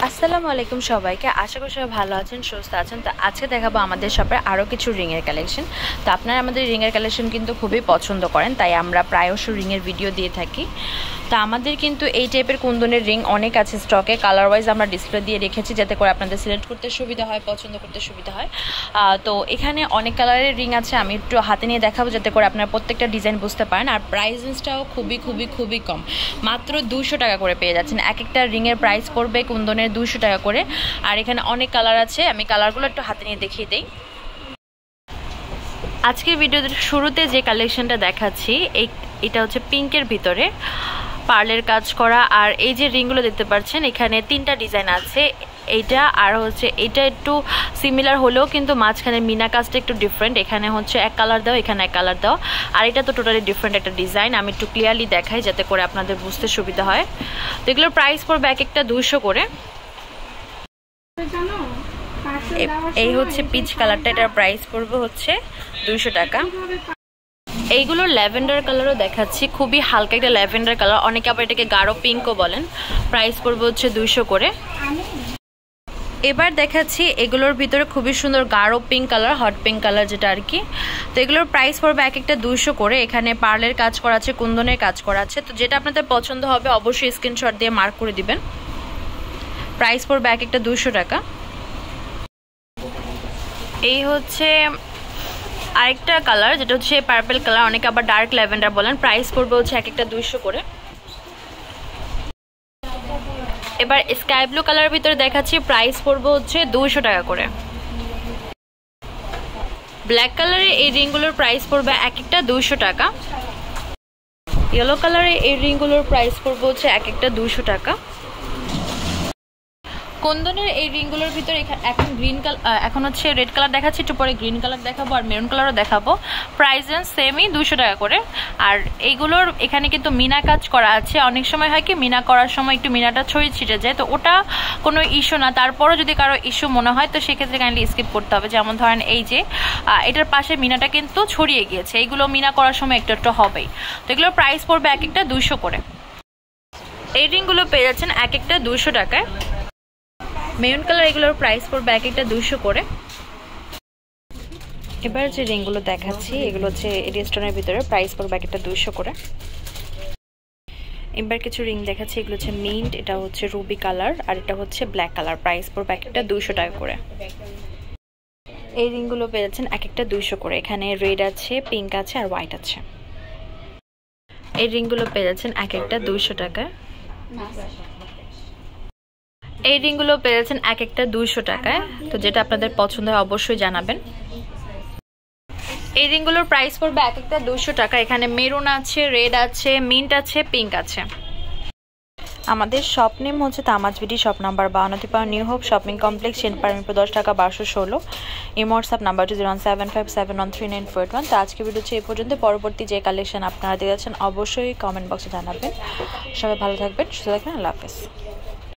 আসসালামু আলাইকুম সবাইকে। আশা করি সবাই ভালো আছেন, সুস্থ আছেন। তো আজকে দেখাবো আমাদের শপে আরও কিছু রিংয়ের কালেকশন। তো আপনারা আমাদের রিংয়ের কালেকশন কিন্তু খুবই পছন্দ করেন, তাই আমরা প্রায়শ রিংয়ের ভিডিও দিয়ে থাকি। তো আমাদের কিন্তু এই টাইপের কুন্দনের রিং অনেক আছে স্টকে। কালার ওয়াইজ আমরা ডিসপ্লে দিয়ে রেখেছি যাতে করে আপনাদের সিলেক্ট করতে সুবিধা হয়, পছন্দ করতে সুবিধা হয়। তো এখানে অনেক কালারের রিং আছে, আমি একটু হাতে নিয়ে দেখাবো যাতে করে আপনারা প্রত্যেকটা ডিজাইন বুঝতে পারেন। আর প্রাইস রেঞ্জটাও খুবই কম, মাত্র 200 টাকা করে পেয়ে যাচ্ছেন। এক একটা রিংয়ের প্রাইস পড়বে কুন্দনের 200 টাকা করে। আর এখানে অনেক কালার আছে, আমি কালারগুলো একটু হাতে নিয়ে দেখিয়ে দিই। আজকের ভিডিওর শুরুতে যে কালেকশনটা দেখাচ্ছি এটা হচ্ছে পিঙ্কের ভিতরে পার্লের কাজ করা। আর এই যে রিংগুলো দেখতে পাচ্ছেন এখানে 3টা ডিজাইন আছে। এইটা আর হচ্ছে এটা একটু সিমিলার হলেও কিন্তু মাঝখানে মিনা কাজটা একটু ডিফারেন্ট। এখানে হচ্ছে এক কালার দেওয়া, এখানে এক কালার দেওয়া। আর এটা তো টোটালি ডিফারেন্ট একটা ডিজাইন। আমি একটু ক্লিয়ারলি দেখাই যাতে করে আপনাদের বুঝতে সুবিধা হয়। তো এগুলোর প্রাইস পড়বে এক একটা 200 করে। এই হচ্ছে পিচ কালারটা, এটার প্রাইস পড়বে হচ্ছে 200 টাকা। এইগুলো ল্যাভেন্ডার কালারও দেখাচ্ছি, খুবই হালকা একটা ল্যাভেন্ডার কালার, অনেকে আবার এটাকে গাঢ় পিঙ্কও বলেন। প্রাইস পড়বে হচ্ছে 200 করে। এবার দেখাচ্ছি এগুলোর ভিতরে খুবই সুন্দর গাঢ় pink colour, hot pink colour যেটা আর কি। তো এগুলোর প্রাইস পড়বে এক একটা 200 করে। এখানে পার্লের কাজ করা আছে, কুন্দনের কাজ করা আছে। তো যেটা আপনাদের পছন্দ হবে অবশ্যই স্ক্রিনশট দিয়ে মার্ক করে দিবেন। প্রাইস পড়বে এক একটা 200 টাকা। এই হচ্ছে আরেকটা কালার যেটা হচ্ছে পার্পল কালার, অনেকে আবার ডার্ক ল্যাভেন্ডার বলেন। প্রাইস পড়বে হচ্ছে এক একটা 200 করে। এবার স্কাই ব্লু কালারের ভিতরে দেখাচ্ছি, প্রাইস পড়বে হচ্ছে 200 টাকা করে। ব্ল্যাক কালারের এই রিংগুলোর প্রাইস পড়বে এক একটা 200 টাকা। ইয়েলো কালারের এই রিংগুলোর প্রাইস পড়বে হচ্ছে এক একটা 200 টাকা। কুন্দনের এই রিংগুলোর ভিতরে এখন গ্রিন কালার, এখন হচ্ছে রেড কালার দেখাচ্ছি, একটু পরে গ্রিন কালার দেখাবো আর মেরুন কালারও দেখাবো। প্রাইস রেঞ্জ সেমই 200 টাকা করে। আর এইগুলোর এখানে কিন্তু মিনা কাজ করা আছে। অনেক সময় হয় কি মিনা করার সময় একটু মিনাটা ছড়িয়ে ছিটে যায়, তো ওটা কোনো ইস্যু না। তারপরও যদি কারো ইস্যু মনে হয় তো সেক্ষেত্রে কাইন্ডলি স্কিপ করতে হবে। যেমন ধরেন এই যে এটার পাশে মিনাটা কিন্তু ছড়িয়ে গিয়েছে, এইগুলো মিনা করার সময় একটু একটু হবেই। তো এগুলোর প্রাইস পড়বে এক একটা 200 করে। এই রিংগুলো পেয়ে যাচ্ছেন এক একটা 200 টাকায়। মেরুন কালার এগুলোর প্রাইস পড়বে এক একটা 200 করে। এবার যে রিংগুলো দেখাচ্ছি এগুলো হচ্ছে এডি স্টোনের ভিতরে, প্রাইস পড়বে এক একটা 200 করে। এবার কিছু রিং দেখাচ্ছি, এগুলো হচ্ছে মিন্ট, এটা হচ্ছে রুবি কালার, আর এটা হচ্ছে ব্ল্যাক কালার। প্রাইস পড়বে এক একটা 200 টাকা করে। এই রিংগুলো পেয়ে যাচ্ছেন এক একটা 200 করে। এখানে রেড আছে, পিঙ্ক আছে আর হোয়াইট আছে। এই রিংগুলো পেয়ে যাচ্ছেন এক একটা 200 টাকায়। এই রিংগুলো পেয়ে যাচ্ছেন এক একটা 200 টাকায়। তো যেটা আপনাদের পছন্দ হয় অবশ্যই জানাবেন। এই রিংগুলোর প্রাইস পড়বে এক একটা 200 টাকা। এখানে মেরুন আছে, রেড আছে, মিন্ট আছে, পিঙ্ক আছে। আমাদের শপ নেম হচ্ছে তামাজ BD, shop number 52 new hope shopping complex, সেনপারমিরপুর 10 টাকা 1216। এই হোয়াটসঅ্যাপ নাম্বার 01757139481। তো আজকে ভিডিও হচ্ছে এই পর্যন্ত। পরবর্তী যে কালেকশন আপনারা দেখে যাচ্ছেন অবশ্যই কমেন্ট বক্সে জানাবেন। সবাই ভালো থাকবেন, সুস্থ থাকবেন। আল্লাহ হাফেজ।